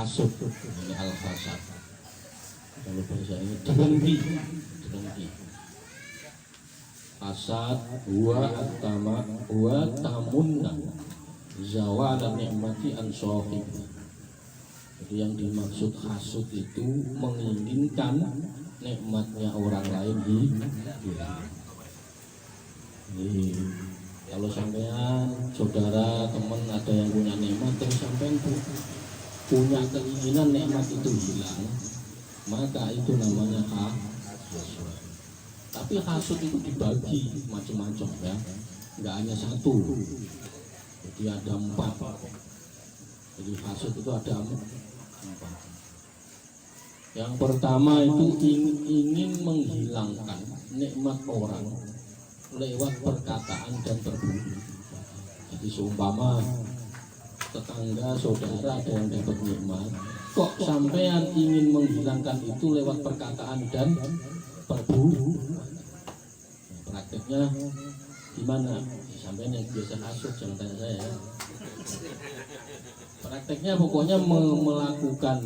hasud, ini al-hasad. Kalau bahasa ini dengki. Hasad huwa tamunna zawala nikmati an shahib. Jadi yang dimaksud hasud itu menginginkan nikmatnya orang lain hilang. Kalau sampean saudara teman ada yang punya nikmat terus sampean punya keinginan nikmat itu hilang, maka itu namanya hasud. Tapi hasud itu dibagi macam-macam ya, nggak hanya satu. Jadi ada 4. Jadi hasud itu ada 4. Yang pertama itu ingin menghilangkan nikmat orang lewat perkataan dan perbuatan. Jadi seumpama tetangga saudara ada yang dapat nikmat, kok sampean ingin menghilangkan itu lewat perkataan dan perbuatan. Prakteknya gimana? Sampean yang biasa hasud jangan tanya saya ya. Prakteknya pokoknya melakukan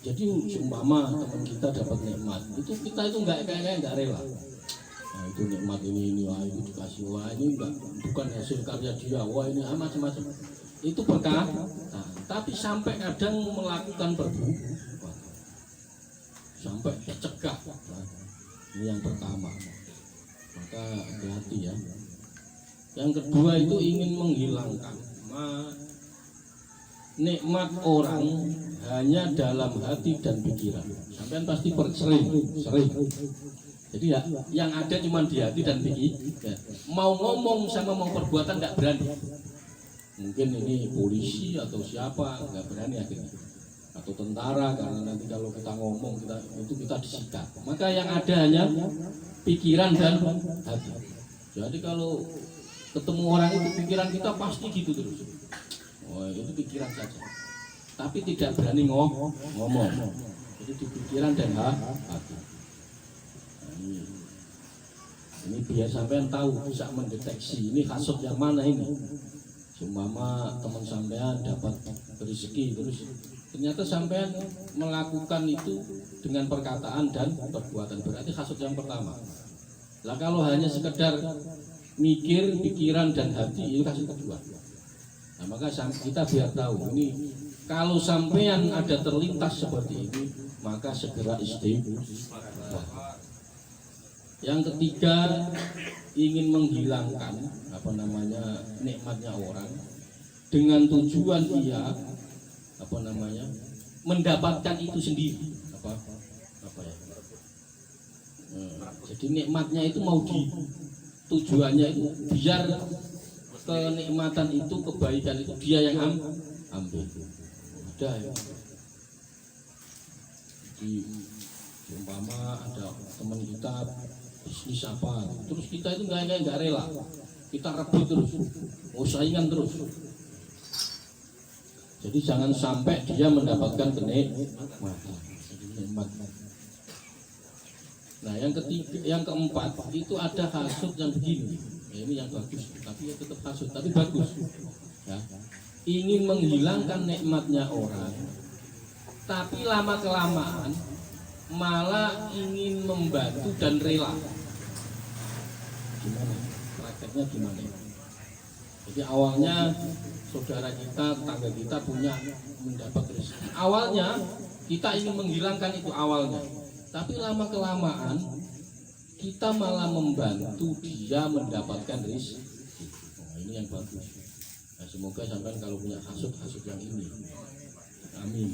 jadi seumpama teman kita dapat nikmat, itu kita itu nggak rela. Nah, itu nikmat ini wah itu dikasih, wah ini enggak, bukan hasil karya dia, wah ini macam-macam. Itu perkataan, tapi sampai kadang melakukan perbuatan, sampai dicegah. Ini yang pertama, maka hati-hati ya. Yang kedua itu ingin menghilangkan nikmat orang hanya dalam hati dan pikiran. Sampai pasti sering. Jadi ya, yang ada cuma di hati dan pikiran. Mau ngomong sama mau perbuatan nggak berani. Mungkin ini polisi atau siapa nggak berani akhirnya. Atau tentara, karena nanti kalau kita ngomong kita disikat. Maka yang ada hanya pikiran dan hati. Jadi kalau ketemu orang itu pikiran kita pasti gitu terus. Oh itu pikiran saja. Tapi tidak berani ngomong. Jadi di pikiran dan hati. Ini biar sampean tahu, bisa mendeteksi ini hasud yang mana ini. Seumpama teman sampean dapat rezeki terus ternyata sampean melakukan itu dengan perkataan dan perbuatan, berarti hasud yang pertama. Lah kalau hanya sekedar mikir, pikiran dan hati, itu hasud kedua. Nah maka kita biar tahu ini kalau sampean ada terlintas seperti ini, maka segera istighfar. Yang ketiga ingin menghilangkan nikmatnya orang dengan tujuan ia mendapatkan itu sendiri jadi nikmatnya itu mau tujuannya itu biar kenikmatan itu, kebaikan itu dia yang ambil. Ada ya. Jadi umpama ada teman kita bisnis apa, terus kita itu nggak rela, kita rebut terus, mau saingan terus. Jadi jangan sampai dia mendapatkan kenikmatan. Nah yang keempat itu ada hasud yang begini. Ini yang bagus, tapi ya tetap hasud, tapi bagus. Ya. Ingin menghilangkan nikmatnya orang, tapi lama kelamaan malah ingin membantu dan rela. Gimana? Prakteknya gimana? Jadi awalnya saudara kita, tetangga kita punya mendapat rezeki. Awalnya kita ingin menghilangkan itu awalnya, tapi lama kelamaan kita malah membantu dia mendapatkan rezeki. Nah, ini yang bagus. Nah, semoga sampai kalau punya hasud yang ini. Amin.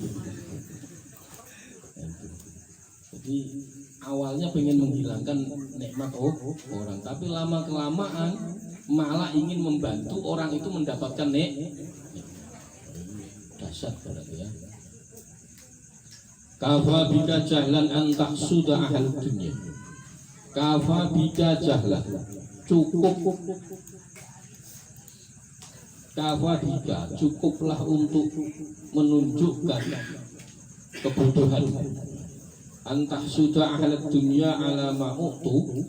Jadi awalnya pengen menghilangkan nikmat orang, tapi lama kelamaan malah ingin membantu orang itu mendapatkan nikmat. Dasar berarti ya. Kafa bika jahlan an tahsuda ahal dunya. Kafa bika jahlan. Cukup. Kafa bika cukuplah untuk menunjukkan kebodohan. Antah sudah ahlat dunia ala ma'utu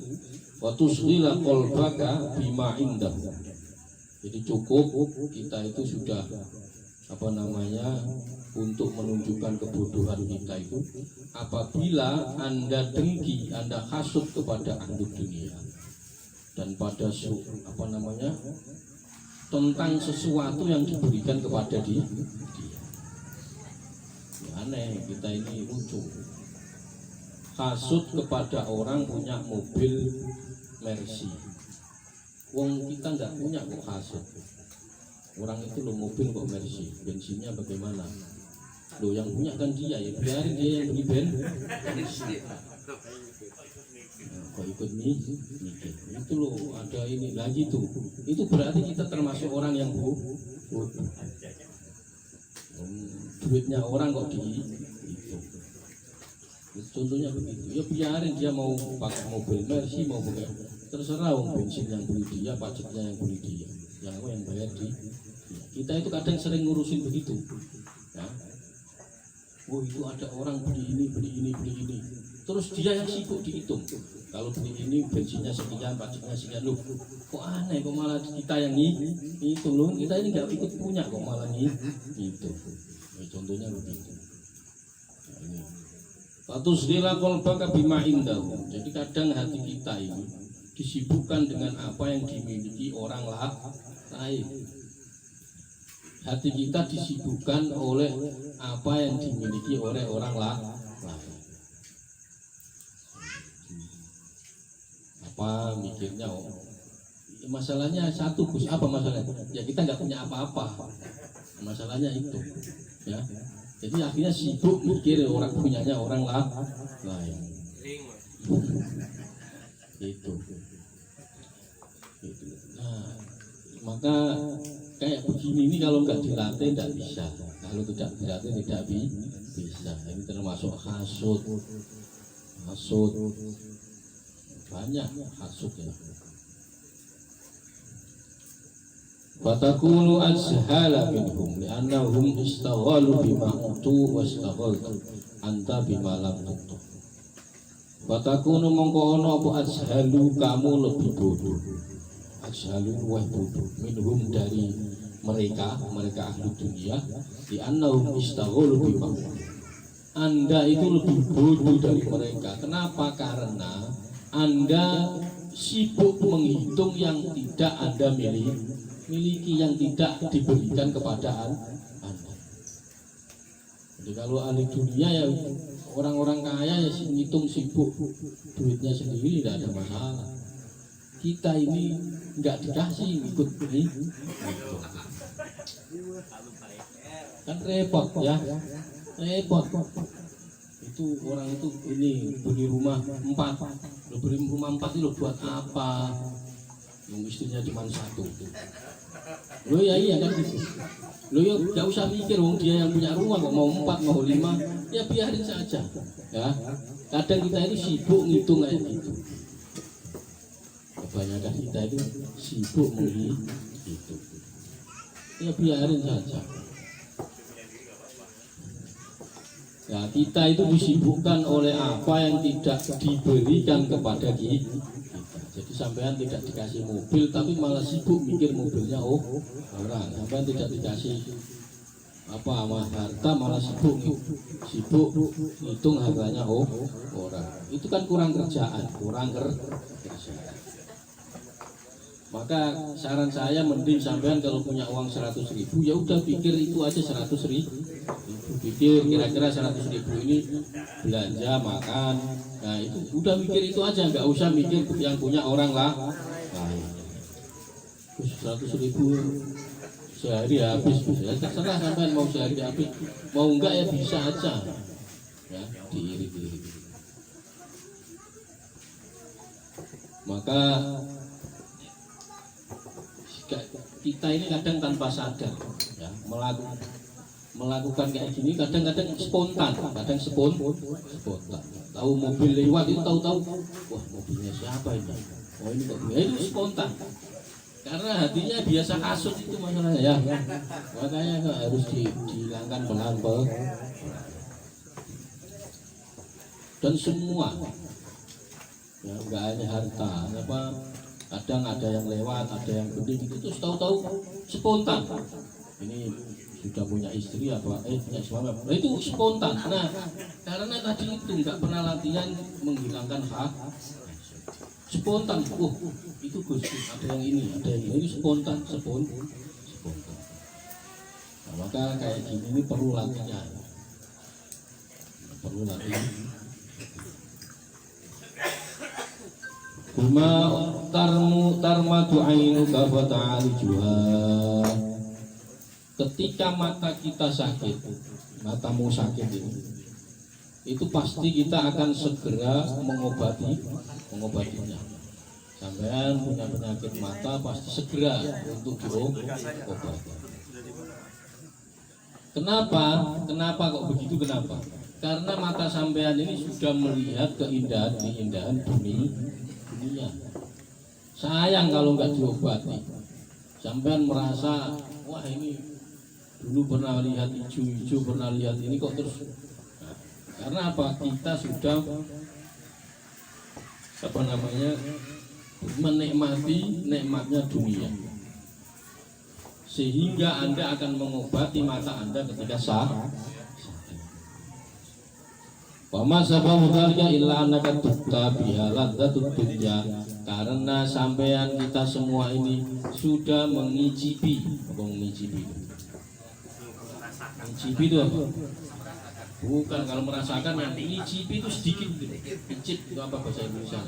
wa tusghila qalbaka bima indah. Jadi cukup kita itu sudah menunjukkan kebodohan kita itu apabila Anda dengki, Anda hasut kepada ahli dunia dan pada tentang sesuatu yang diberikan kepada dia. Ya, aneh, kita ini lucu. Hasut kepada orang punya mobil Mercy. Wong kita nggak punya kok hasut. Orang itu lo mobil kok Mercy, bensinnya bagaimana? Lo yang punya kan dia, ya biarin dia yang beli bensin. Kok ikut mikir itu loh, ada ini lagi tuh, itu berarti kita termasuk orang yang bodoh. Duitnya orang kok itu. Contohnya begitu, ya biarin dia mau pakai mobil Mercy, mau pakai, terserah bensin yang beli dia, pajaknya yang beli dia, yang bayar di kita. Itu kadang sering ngurusin begitu ya. Oh itu ada orang beli ini, terus dia yang sibuk dihitung. Kalau beli ini bensinnya sekian, pajaknya sekian. Loh kok aneh, kok malah kita yang hitung. Loh kita ini nggak ikut punya kok malah itu. Ya, contohnya begitu. Nah, ini tatus dila kolbaka bima indahu. Jadi kadang hati kita ini disibukkan dengan apa yang dimiliki orang lain. Hati kita disibukkan oleh apa yang dimiliki oleh orang lain. Apa mikirnya? Masalahnya satu, Gus. Apa masalahnya? Ya kita nggak punya apa-apa. Masalahnya itu, ya. Jadi akhirnya sibuk mikir orang punyanya orang lain. Itu. Nah, maka kayak begini ini kalau nggak dilatih tidak bisa. Kalau tidak dilatih tidak bisa. Ini termasuk hasut. Banyak hasut ya. Fatakunu azhala minhum li'annahum istaghalu bima utu wastaghalta anta bima lam tutu. Fatakunu mongko ono apa azhalu, kamu lebih bodoh. Azhalu wah bodoh minhum dari mereka ahli dunia, li'annahum istaghalu bima. Anda itu lebih bodoh dari mereka. Kenapa? Karena Anda sibuk menghitung yang tidak Anda miliki, yang tidak diberikan kepada Anda. Jadi kalau ahli dunia ya orang-orang kaya ya menghitung sibuk duitnya sendiri, tidak ada masalah. Kita ini nggak dikasih ikut ini, kan repot ya, repot. Itu orang itu ini beli rumah 4, beli rumah 4 itu buat apa? Yang istrinya cuma 1. Lo ya iya kan gitu. Lo ya gak usah mikir, dia yang punya rumah kok mau 4 mau 5, ya biarin saja. Ya, kadang kita itu sibuk ngitung kayak gitu. Kebanyakan kita itu sibuk menghitung. Ya biarin saja. Ya, kita itu disibukkan oleh apa yang tidak diberikan kepada kita. Jadi sampean tidak dikasih mobil tapi malah sibuk mikir mobilnya orang. Sampean tidak dikasih sama harta malah sibuk hitung harganya orang. Itu kan kurang kerjaan. Maka saran saya mending sampean kalau punya uang 100.000 ya udah pikir itu aja 100.000. Pikir kira-kira 100.000 ini belanja makan. Nah itu udah mikir itu aja, nggak usah mikir yang punya orang lain. 100.000 sehari habis, ya terserah sampean mau sehari habis, mau enggak ya bisa aja. Ya diirit-irit. Maka kita ini kadang tanpa sadar ya, melakukan kayak gini kadang-kadang spontan, tahu mobil lewat itu tahu-tahu wah mobilnya siapa ini, oh ini kok itu spontan karena hatinya biasa hasut. Itu masalahnya ya, makanya harus dihilangkan pelan-pelan. Dan semua ya nggak hanya harta, kadang ada yang lewat, ada yang penting itu terus tahu-tahu spontan. Ini sudah punya istri apa punya suami apa. Nah, itu spontan. Nah, karena tadi itu nggak pernah latihan menghilangkan hak, spontan. Itu Gus, ada yang ini, ini spontan. Nah, maka kayak gini ini perlu latihan. Kuma tarmatu ainuka fa ta'alijuha. Ketika mata kita sakit, matamu sakit ini, itu pasti kita akan segera mengobatinya. Sampean punya penyakit mata pasti segera untuk diobati. Kenapa kok begitu? Kenapa? Karena mata sampean ini sudah melihat keindahan dunia. Sayang kalau nggak diobati. Sampean merasa, wah ini dulu pernah lihat hijau, pernah lihat ini kok terus. Nah, karena apa? Kita sudah menikmati nikmatnya dunia, sehingga Anda akan mengobati mata Anda ketika sakit. Wa ma sababu dzalika illa annaka tuttabiha ladzatut dunya. Karena sampean kita semua ini sudah mengicipi itu apa? Bukan, kalau merasakan yang ngicipi itu sedikit gitu. Picit itu apa bahasa Indonesia?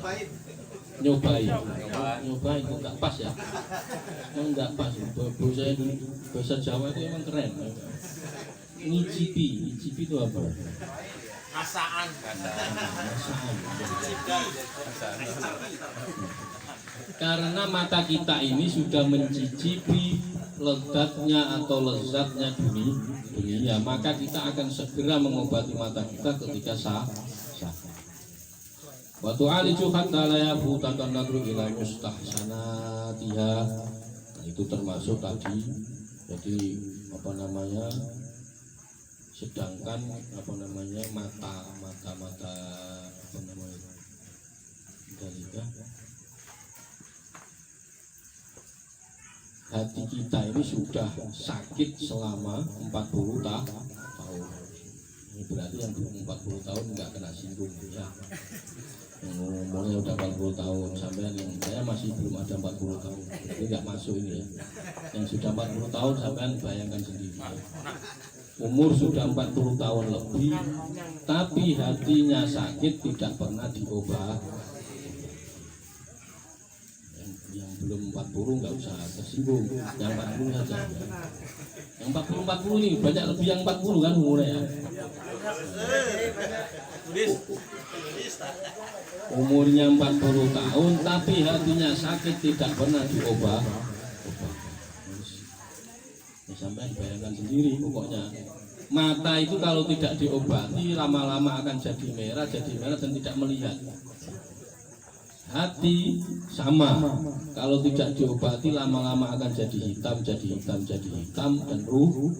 Nyobain itu nggak pas ya? Nggak pas. Bahasa Jawa itu emang keren. Ngicipi itu apa? Rasaan. Karena mata kita ini sudah mencicipi lezatnya atau lezatnya dunia, maka kita akan segera mengobati mata kita ketika sakit. Wa tu'aliju hatta la yafutaka nadru ila mustahsanatiha. Nah, itu termasuk tadi. Jadi sedangkan mata hati kita ini sudah sakit selama 40 tahun. Ini berarti yang belum 40 tahun nggak kena singgung ya. Yang umurnya udah 40 tahun, sampai yang saya masih belum ada 40 tahun, jadi nggak masuk ini ya. Yang sudah 40 tahun sampean bayangkan sendiri. Umur sudah 40 tahun lebih, tapi hatinya sakit tidak pernah diobati. Yang belum 40 nggak usah tersinggung, yang 40 saja. Yang 40 ini banyak lebih yang 40 kan umurnya ya. Umurnya 40 tahun tapi hatinya sakit tidak pernah diobati. Sampai bayangkan sendiri, pokoknya mata itu kalau tidak diobati lama-lama akan jadi merah dan tidak melihat. Hati sama, kalau tidak diobati lama-lama akan jadi hitam dan rusuh.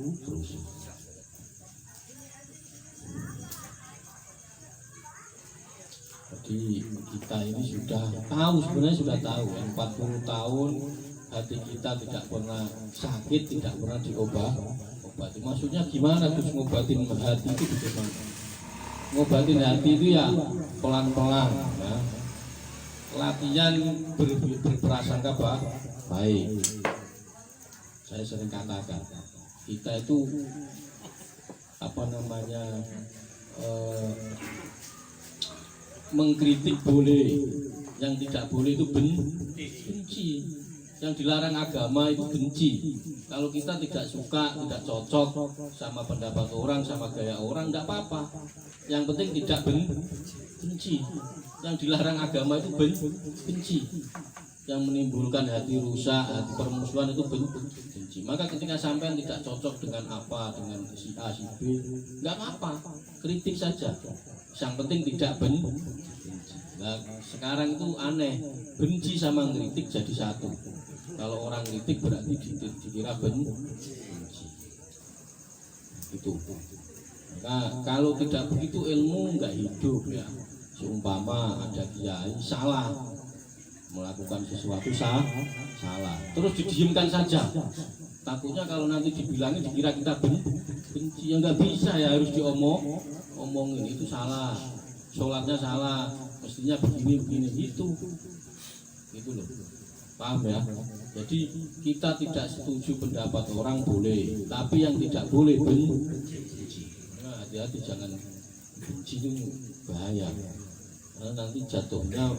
Jadi kita ini sudah tahu, sebenarnya sudah tahu ya, 40 tahun hati kita tidak pernah sakit, tidak pernah diobati. Maksudnya gimana terus ngobatin hati itu bagaimana? Ngobatin hati itu ya pelan-pelan ya. Latihan berprasangka baik. Saya sering katakan kita itu mengkritik boleh, yang tidak boleh itu benci. Yang dilarang agama itu benci. Kalau kita tidak suka, tidak cocok sama pendapat orang, sama gaya orang, tidak apa-apa. Yang penting tidak benci. Yang dilarang agama itu benci. Yang menimbulkan hati rusak, hati permusuhan itu benci. Maka ketika sampean tidak cocok dengan dengan si A, si B, nggak apa-apa, kritik saja. Yang penting tidak benci. Nah, sekarang itu aneh, benci sama ngeritik jadi satu. Kalau orang kritik berarti dikira benci. Itu. Nah, kalau tidak begitu ilmu nggak hidup ya. Seumpama ada kiai salah melakukan sesuatu salah, terus didiamkan saja. Takutnya kalau nanti dibilangin dikira kita benci, ya nggak bisa ya, harus omongin itu salah, sholatnya salah, mestinya begini itu loh, paham ya? Jadi kita tidak setuju pendapat orang boleh, tapi yang tidak boleh benci. Nah, hati-hati jangan benci, itu bahaya. Karena nanti jatuhnya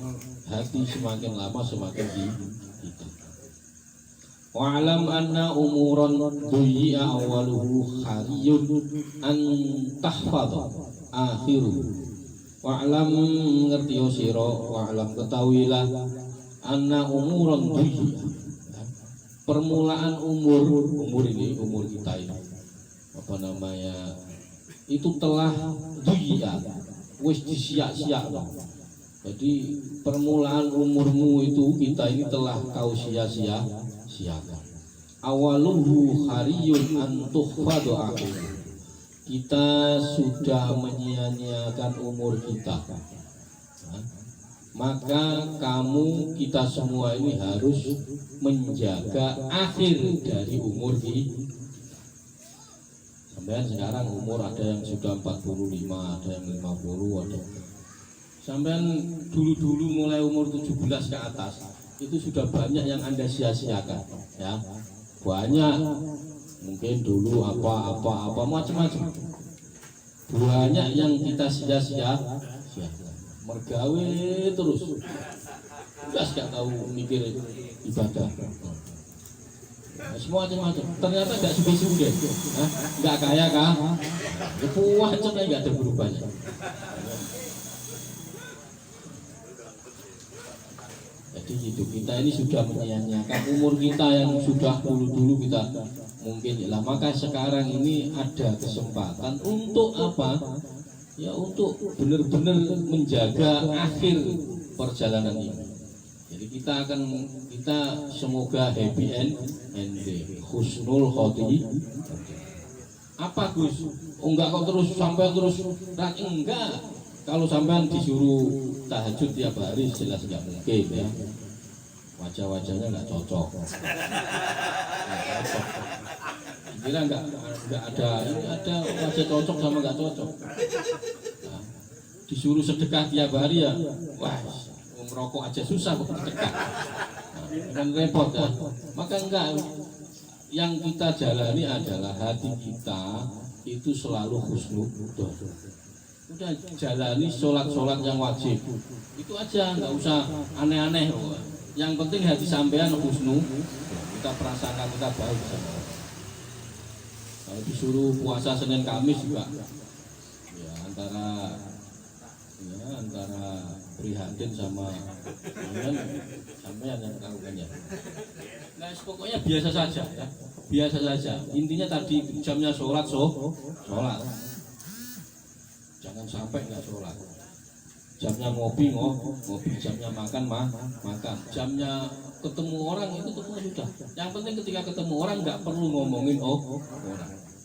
hati semakin lama semakin hitam. Wa'lam anna umuran duyi'a awaluhu khariyun an tahfadha akhiru. Wa'lam ngerti sira, wa'lam ketahuilah anna umuran duyi'a, permulaan umur ini, umur kita ini apa namanya, itu telah duyi'a, wis disia-siakan. Jadi permulaan umurmu itu kita ini telah kau sia-siakan. Awaluhu hariyun an tukhfadu akhir. Kita sudah menyia-nyiakan umur kita. Maka kamu, kita semua ini harus menjaga akhir dari umur kita. Sampai sekarang umur ada yang sudah 45, ada yang 50, ada. Sampai dulu-dulu mulai umur 17 ke atas, itu sudah banyak yang Anda sia-siakan, ya. Banyak, mungkin dulu apa macam-macam. Banyak yang kita sia-siakan, mergawe terus, nggak tahu mikir ibadah. Semua macam-macam. Ternyata nggak subuh-subuh deh, nggak kaya kah? Puas aja nggak ada berubahnya. Jadi hidup kita ini sudah menyia-nyiakan umur kita yang sudah dulu kita mungkin lah. Maka sekarang ini ada kesempatan untuk apa? Ya untuk benar-benar menjaga akhir perjalanan ini. Jadi kita semoga happy ending, husnul khotimah. Apa Gus? Enggak kok terus sampai terus enggak. Kalau sampean disuruh tahajud tiap hari jelas nggak mungkin ya. Wajah-wajahnya nggak cocok. Kira nggak ada, ini ada wajah cocok sama nggak cocok. Nah, disuruh sedekah tiap hari ya, wah merokok aja susah kok sedekah. Nah, kan repot ya. Maka enggak, yang kita jalani adalah hati kita itu selalu husnudzon. Udah jalani sholat yang wajib itu aja, nggak usah aneh-aneh. Yang penting hati sampean husnu, kita perasakan kita baik sama. Kalau disuruh puasa Senin Kamis juga ya antara prihatin sama sampean yang tahu kan ya. Nah pokoknya biasa saja ya, biasa saja. Intinya tadi jamnya sholat. Jangan sampai nggak sholat. Jamnya ngopi, jamnya makan, jamnya ketemu orang itu sudah. Yang penting ketika ketemu orang nggak perlu ngomongin orang.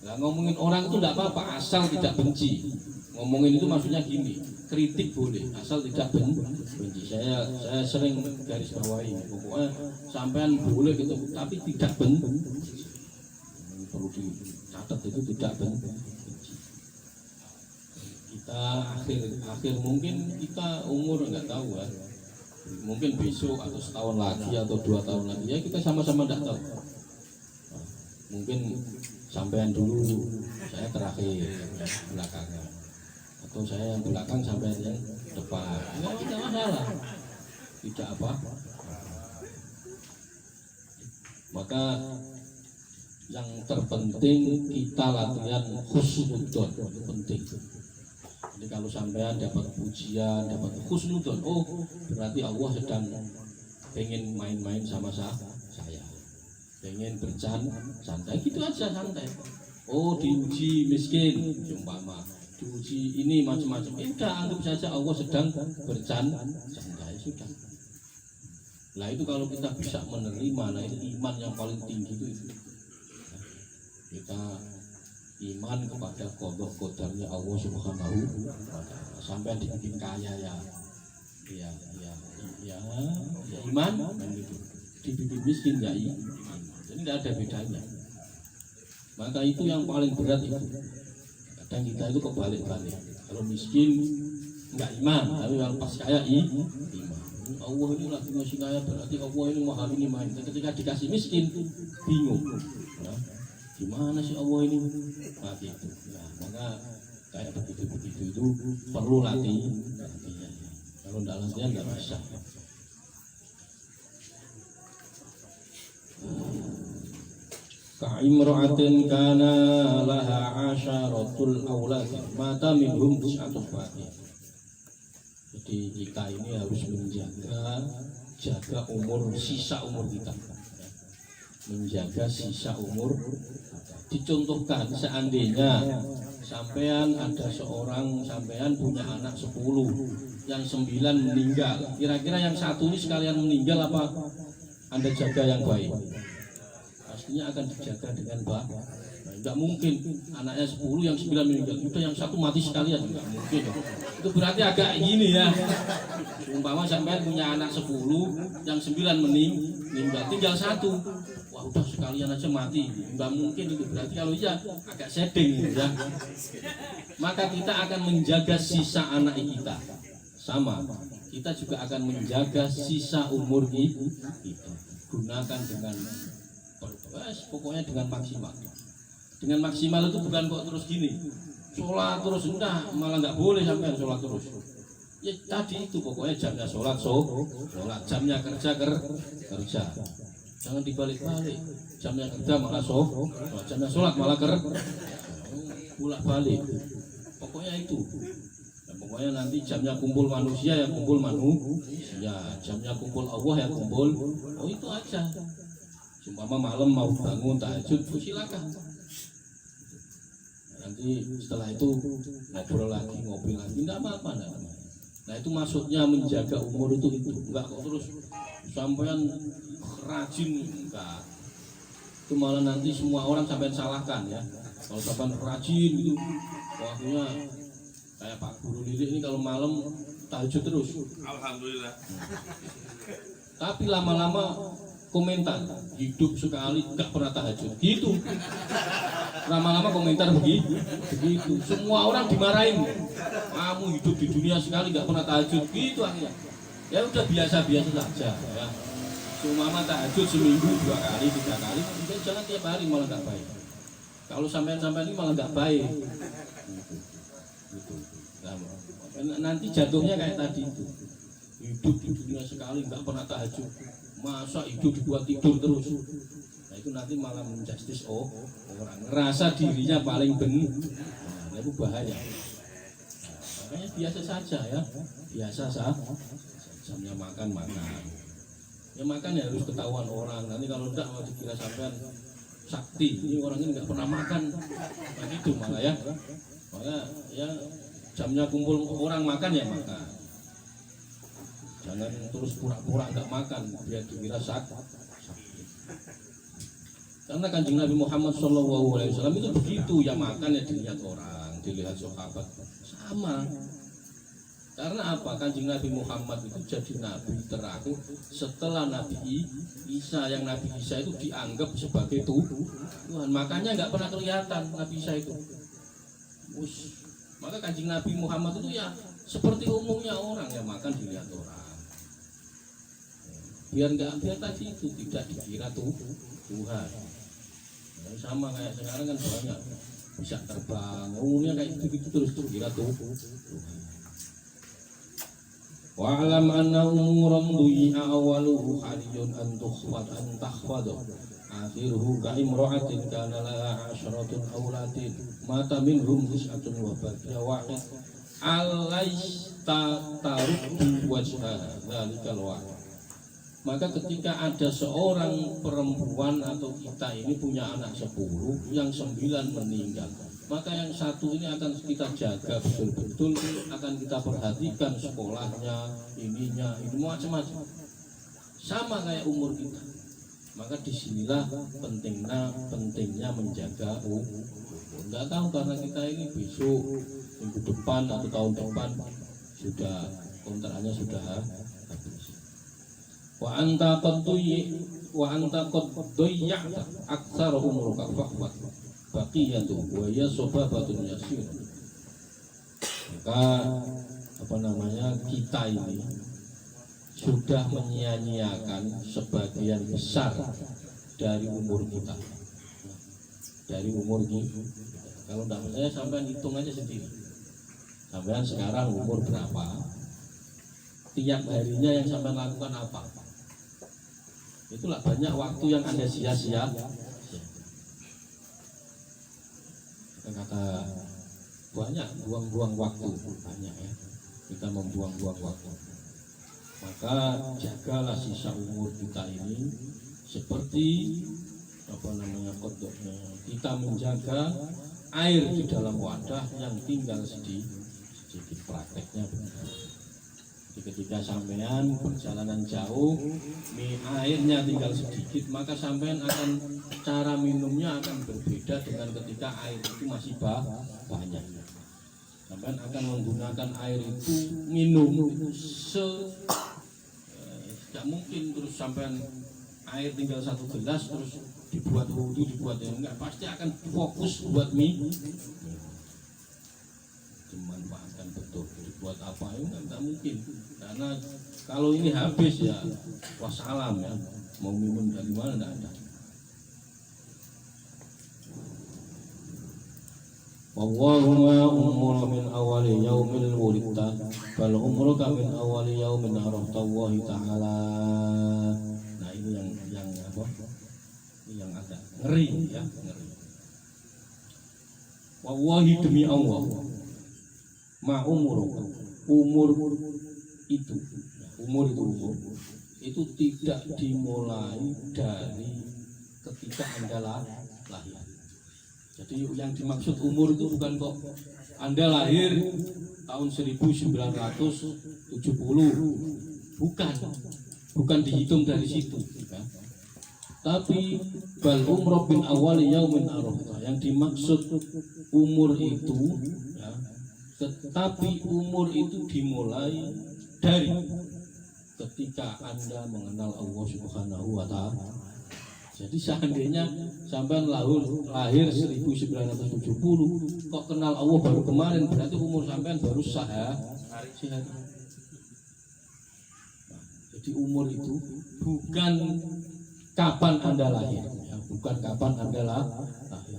Nah, ngomongin orang itu nggak apa-apa asal tidak benci. Ngomongin itu maksudnya gini, kritik boleh asal tidak benci. Saya sering garis bawahi, pokoknya sampean boleh gitu, tapi tidak benci. Perlu dicatat itu tidak benci. Kita akhir mungkin kita umur nggak tahu ya, mungkin besok atau setahun lagi atau 2 tahun lagi ya kita sama-sama nggak tahu. Nah, mungkin sampean dulu, saya terakhir belakangan, atau saya yang belakang sampean yang depan. Nggak ada masalah, tidak apa. Maka yang terpenting kita latihan husnudzon, itu penting. Jadi kalau sampean dapat pujian, dapat husnudzon, berarti Allah sedang pengen main-main sama saya, pengen santai, gitu aja santai. Diuji miskin, umpama diuji ini macam-macam, udah anggap saja Allah sedang santai sudah. Nah itu kalau kita bisa menerima, nah itu iman yang paling tinggi itu. Kita iman kepada qada qadarnya Allah Subhanahu wa ta'ala. Sampai dibikin kaya ya iman kan gitu. Dibikin miskin ya iman. Jadi tidak ada bedanya. Maka itu yang paling berat itu. Kadang kita itu kebalik-balik. Kalau miskin enggak iman, tapi kalau pas kaya iman. Allah ini lagi masih kaya berarti Allah ini maha ini main. Ketika dikasih miskin bingung. Nah, gimana sih Allah ini? Mati itu. Nah, maka kayak begitu itu perlu latihan. Kalau tidak latihan nggak bisa. Ka'imra'atin kana laha asyaratul aulad mata minhum tis'atul fatih. Jadi kita ini harus jaga umur, sisa umur kita. Menjaga sisa umur. Dicontohkan seandainya sampean ada sampean punya anak 10, yang 9 meninggal. Kira-kira yang 1 ini sekalian meninggal apa Anda jaga yang baik? Pastinya akan dijaga dengan baik. Nah, enggak mungkin anaknya 10 yang 9 meninggal, udah yang 1 mati sekalian, enggak mungkin. Itu berarti agak gini ya. Umpama sampean punya anak 10, yang 9 meninggal, tinggal 1. Wah, udah sekalian aja mati. Enggak mungkin itu. Berarti kalau iya agak setting ya. Maka kita akan menjaga sisa anak kita. Sama. Kita juga akan menjaga sisa umur kita. Gunakan dengan pokoknya dengan maksimal. Dengan maksimal itu bukan kok terus gini. Sholat terus enggak, malah enggak boleh sampai sholat terus. Ya tadi itu pokoknya jamnya sholat, jamnya kerja. Jangan dibalik-balik. Jamnya kerja malah jamnya sholat malah bolak-balik. Pokoknya itu. Dan pokoknya nanti jamnya kumpul manusia yang kumpul manusia, jamnya kumpul Allah yang kumpul. Oh itu aja. Umpama malam mau bangun tahajud, silakan. Nanti setelah itu ngobrol lagi, ngopi lagi, enggak apa-apa. Nah itu maksudnya menjaga umur itu enggak kok terus sampean rajin enggak. Itu malah nanti semua orang sampean salahkan ya. Kalau sampean rajin gitu, waktunya kayak Pak Guru Lilik ini kalau malam tahajud terus. Alhamdulillah. Tapi lama-lama komentar hidup sekali nggak pernah tahajud gitu, lama-lama komentar begitu, semua orang dimarahin, kamu hidup di dunia sekali nggak pernah tahajud gitu akhirnya. Ya udah biasa-biasa saja ya, cuma tahajud seminggu 2 kali 3 kali, jangan tiap hari, malah nggak baik. Kalau sampai ini malah nggak baik gitu. Nah, nanti jatuhnya kayak tadi itu, hidup di dunia sekali nggak pernah tahajud, masa hidup dibuat tidur terus. Nah itu nanti malah menjustis orang, ngerasa dirinya paling benar. Nah itu bahaya. Makanya biasa saja ya, biasa saja. Jamnya makan. Ya makan ya harus ketahuan orang. Nanti kalau enggak mau dikira sampean sakti. Ini orang ini nggak pernah makan. Nah gitu malah ya. Maka ya jamnya kumpul orang makan ya makan. Jangan terus pura-pura enggak makan biar dikira sakit. Karena Kanjeng Nabi Muhammad SAW itu begitu, ya makan ya dilihat orang, dilihat sahabat sama. Karena apa? Kanjeng Nabi Muhammad itu jadi nabi terakhir setelah Nabi Isa. Yang Nabi Isa itu dianggap sebagai Tuhan, makanya nggak pernah kelihatan Nabi Isa itu. Maka Kanjeng Nabi Muhammad itu ya seperti umumnya orang, yang makan dilihat orang. Biar tadi itu tidak dikira Tuhan. Nah, sama kayak sekarang kan banyak bisa terbang, umumnya kayak gitu terus kira Tuhan. Wa'alam anna umuran du'i'a awaluhu haliyun an takhfadu akhiruhu ka'imra'atin kana laha 'asharatun awladin mata minhum tis'atun wa baqiya wahid alaista taruddu wajha dzalikal wahid. Maka ketika ada seorang perempuan atau kita ini punya anak 10, yang 9 meninggal, maka yang 1 ini akan kita jaga betul-betul, akan kita perhatikan sekolahnya, ini macam-macam. Sama kayak umur kita. Maka disinilah pentingnya menjaga umur. Enggak tahu karena kita ini besok, minggu depan atau tahun depan sudah kontraknya sudah habis. Wa anta qad dhayya'ta aktsara umruka fahwat. baqiyatu wa ya sobabatun yasir. Maka kita ini sudah menyia-nyiakan sebagian besar dari umur kita. Dari umur kita. Kalau tidak percaya sampai hitung aja sendiri. Sampai sekarang umur berapa? Tiap harinya yang sampai lakukan apa? Itulah banyak waktu yang Anda sia-sia. Kata banyak buang-buang waktu, banyak ya. Kita membuang-buang waktu. Maka jagalah sisa umur kita ini seperti kodoknya. Kita menjaga air di dalam wadah yang tinggal sedikit prakteknya. Jadi ketika sampean perjalanan jauh, airnya tinggal sedikit, maka sampean akan cara minumnya akan berbeda dengan ketika air itu masih banyak. Sampean akan menggunakan air itu minum tidak mungkin terus sampean air tinggal 1 gelas terus dibuat wudhu, dibuat enggak, pasti akan fokus buat dimanfaatkan betul. Dibuat apa itu enggak mungkin, karena kalau ini habis ya wassalam ya, mau minum dari mana enggak ada. Wallahumma umur min awali yaumil wulidta bal umruka min awali yaumin araftallahi ta'ala. Nah ini yang apa? Ini yang agak ngeri ya, ngeri. Wallahi demi Allah, ma umur itu tidak dimulai dari ketika Anda lahir. Jadi yang dimaksud umur itu bukan kok Anda lahir tahun 1970, bukan dihitung dari situ ya. Tapi bal umroh bin awal yaumin arafah, yang dimaksud umur itu ya, tetapi umur itu dimulai dari ketika Anda mengenal Allah Subhanahu wa Ta'ala. Jadi seandainya sampai lahir 1970 kok kenal Allah baru kemarin, berarti umur sampean baru sehari. Jadi umur itu bukan kapan Anda lahir ya, bukan kapan Anda lahir,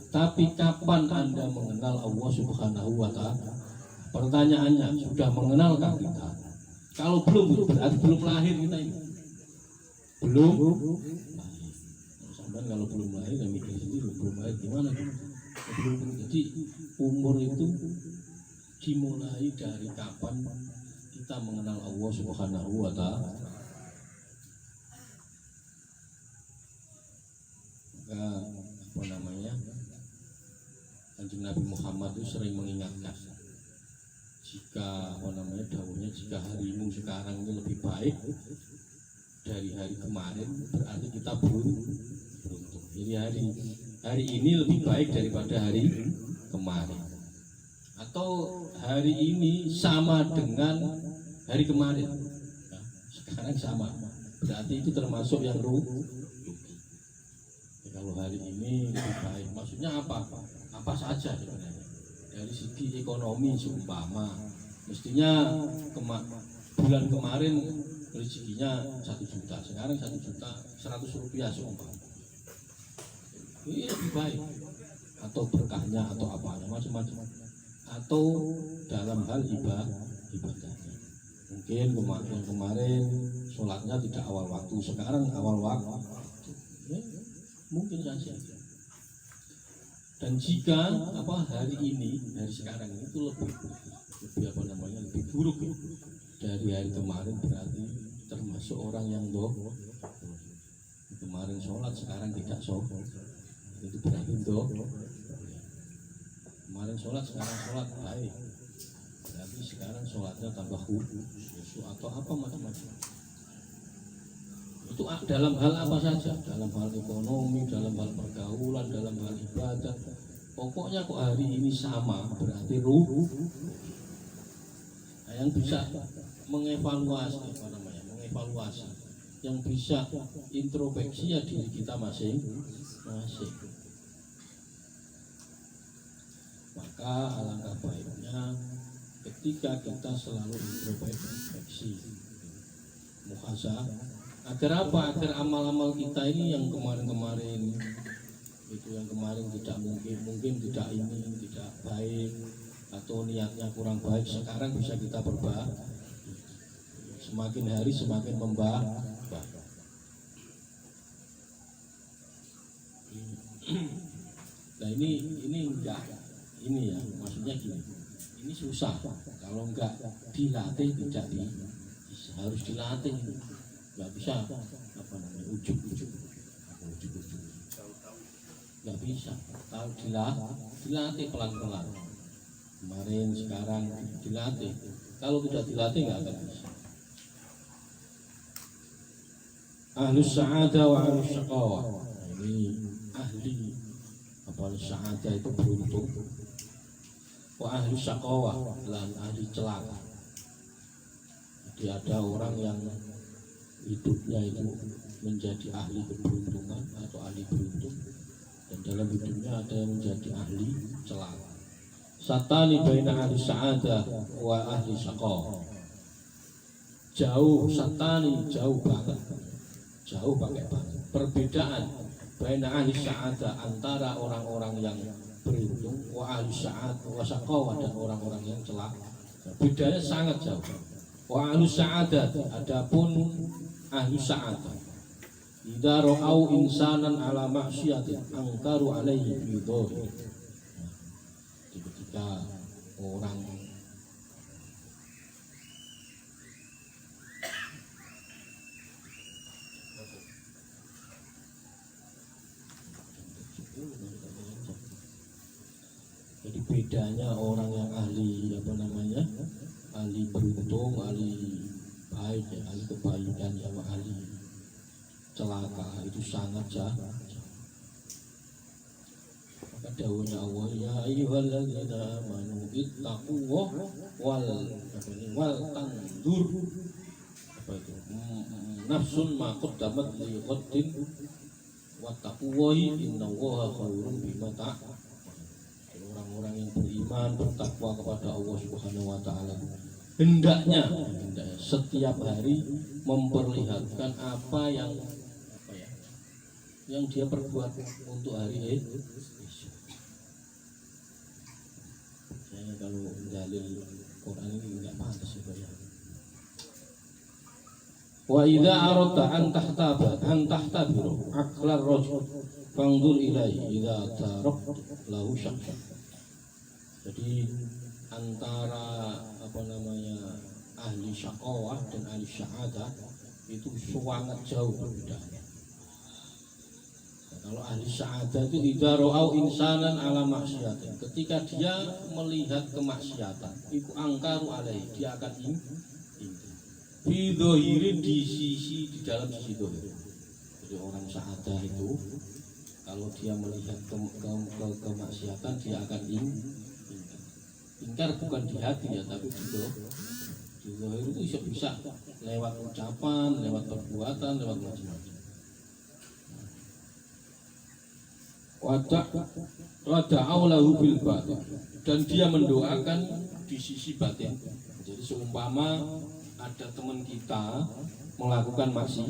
tapi kapan Anda mengenal Allah Subhanahu wa Ta'ala. Pertanyaannya, sudah mengenalkah kita? Kalau belum, berarti belum lahir kita ini. Belum lahir. Sampai kalau belum lahir, ya mikir sendiri, belum lahir gimana tuh? Jadi umur itu dimulai dari kapan kita mengenal Allah Subhanahu wa Ta'ala. Kanjeng Nabi Muhammad itu sering mengingatkan, jika dawuhnya, jika harimu sekarang ini lebih baik dari hari kemarin, berarti kita beruntung. Jadi hari ini lebih baik daripada hari kemarin, atau hari ini sama dengan hari kemarin. Nah, sekarang sama, berarti itu termasuk yang rugi. Kalau hari ini lebih baik, maksudnya apa? Apa saja sebenarnya. Dari segi ekonomi seumpama, mestinya bulan kemarin rezekinya 1 juta, sekarang 1.100.000 rupiah seumpama. Ini lebih baik, atau berkahnya atau apanya, macam-macam. Atau dalam hal ibadahnya, mungkin kemarin sholatnya tidak awal waktu, sekarang awal waktu, mungkin saja. Dan jika hari ini, hari sekarang itu lebih buruk ya, dari hari kemarin, berarti termasuk orang yang kemarin sholat sekarang tidak sholat, itu berarti kemarin sholat sekarang sholat baik, berarti sekarang sholatnya tambah khusyuk atau apa macam-macam. Itu dalam hal apa saja, dalam hal ekonomi, dalam hal pergaulan, dalam hal ibadah. Pokoknya kok hari ini sama, berarti nah, yang bisa mengevaluasi, yang bisa introspeksi ya diri kita masing-masing. Maka alangkah baiknya ketika kita selalu introspeksi, muhasabah, agar apa? Agar amal-amal kita ini yang kemarin-kemarin itu yang kemarin tidak mungkin tidak baik atau niatnya kurang baik, sekarang bisa kita perbaiki. Semakin hari semakin membaik. Nah ini enggak, ini ya maksudnya gini, ini susah kalau enggak dilatih, tidak harus dilatih, nggak bisa apa namanya ujuk-ujuk, nggak bisa. Kalau dilatih pelan-pelan, kemarin sekarang dilatih, kalau tidak dilatih nggak akan bisa. Ahlus sa'adah wa ahlus syaqawah, ini ahli apa sa'adah itu beruntung, wa ahlus syaqawah dan ahli celaka. Jadi ada orang yang hidupnya itu menjadi ahli keberuntungan atau ahli beruntung, dan dalam hidupnya ada yang menjadi ahli celaka. Satani baina ahli sa'adah wa ahli syaqawah, jauh, satani jauh banget perbedaan baina ahli sa'adah, antara orang-orang yang beruntung, wa ahli sa'adah wa syaqawah, dan orang-orang yang celaka. Bedanya sangat jauh. Wa ahli sa'adah, adapun ahli sa'adah, idza ra'au insanan ala maksiatin angkaru alaihi fi dhahir. Ketika orang jadi bedanya orang yang ahli apa namanya, ahli beruntung, ahli baik, ya, ahli kebaikan sama ahli celaka itu sangat jauh. Maka dawuhnya Allah, ya ayyuhalladzina amanu ittaqullaha wal tanzur apa itu nafsun ma qaddamat li ghaddin wattaqullahi innallaha khairum bima ta'malun. Orang-orang yang beriman, bertakwa kepada Allah Subhanahu wa taala, hendaknya setiap hari memperlihatkan apa yang dia perbuat untuk hari esok. Saya kalau dalil Quran ini enggak pantas ya. Wa idza aradta an tahtabiru aqlar rajul fanzur ilaihi idza tarak lahu syakk. Jadi antara apa namanya ahli syaqawah dan ahli sa'adah itu sangat jauh perbedaannya. Kalau ahli sa'adah itu idza ra'au insanan ala maksiatin, ketika dia melihat kemaksiatan, itu angkaru alaihi, dia akan fi dhahiri, di dalam sisi dhahir. Jadi orang sa'adah itu kalau dia melihat kemaksiatan, dia akan ingkar, bukan di hati ya, tapi di dhahir itu bisa lewat ucapan, lewat perbuatan, lewat macam-macam. Wada'au lahu bil batin, dan dia mendoakan di sisi batin. Jadi seumpama ada teman kita melakukan maksiat,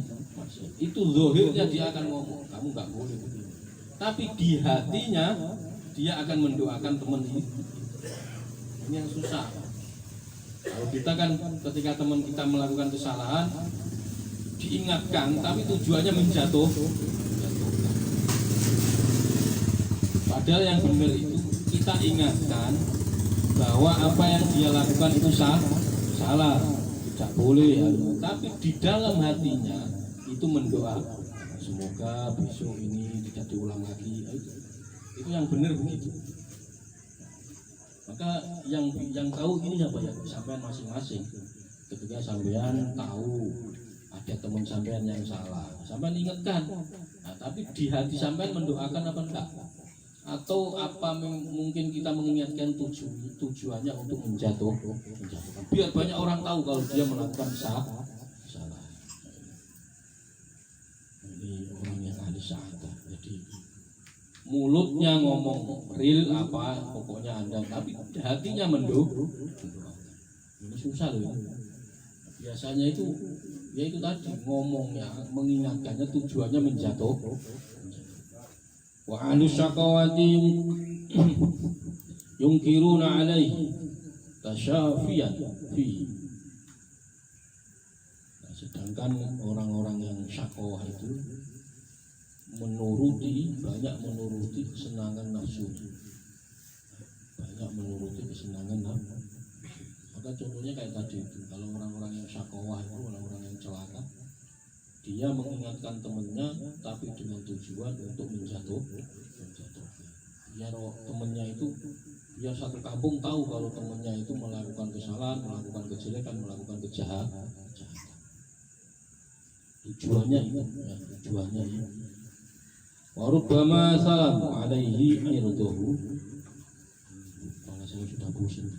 itu zahirnya dia akan ngomong kamu nggak boleh begini, tapi di hatinya dia akan mendoakan teman ini. Ini yang susah. Kalau kita kan ketika teman kita melakukan kesalahan diingatkan, tapi tujuannya menjatuhkan. Padahal yang benar itu kita ingatkan bahwa apa yang dia lakukan itu salah, tidak boleh. Tapi di dalam hatinya itu mendoa, semoga besok ini tidak diulang lagi. Itu yang benar begitu. Maka yang tahu ini siapa ya? Sampean masing-masing. Ketika sampean tahu ada teman sampean yang salah, sampean ingatkan. Nah, tapi di hati sampean mendoakan apa enggak? Atau apa mungkin kita mengingatkan tujuannya untuk menjatuhkan, biar banyak orang tahu kalau dia melakukan salah. Ini orang yang ahli sa'adah. Jadi mulutnya ngomong real apa pokoknya Anda, tapi hatinya mendoakan. Ini susah loh. Biasanya itu ya itu tadi ngomongnya, mengingatkannya, tujuannya menjatuh. Wa ahlus syaqawati yungkiruna alaihi tasyafiyan fi. Nah, sedangkan orang-orang yang syaqawah itu banyak menuruti kesenangan nafsu, nafsu. Maka contohnya kayak tadi itu, kalau orang-orang yang syaqawah itu orang-orang yang celaka, dia mengingatkan temannya tapi dengan tujuan untuk menjatuhkan. Biar temannya itu, biar satu kampung tahu kalau temannya itu melakukan kesalahan, melakukan kejelekan, melakukan kejahatan. Tujuannya itu. Warubbama salamu alaihi irduhu. Kalau saya sudah pusing.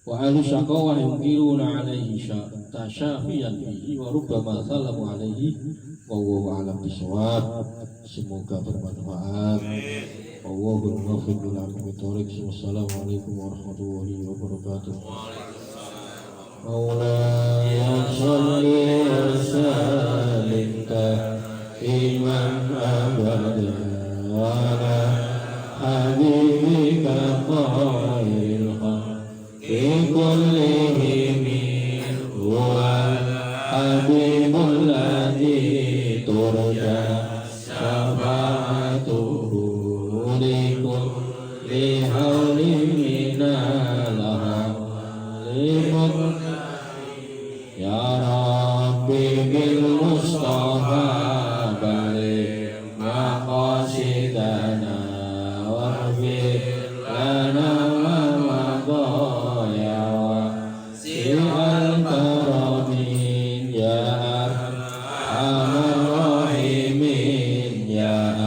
Wa ahlu syaqawah yungkiruna alaihi tasyafiyan bihi wa rubbama salamu alaihi wa huwa a'lam bisawab. Semoga bermanfaat. Allahul muwaffiq ila aqwamit thoriq. Wassalamualaikum warahmatullahi wabarakatuh. Maulaya shalli wa sallim iman abada ala habibika khairil khalqi kullihim huwa habibul ladzi turja syafa'atuhu likulli hawlin minal halimut ya Rabbi bil Mustafa maqasidana waghfir lana ma madaya wasi'al karamin ya arhamar rahimin ya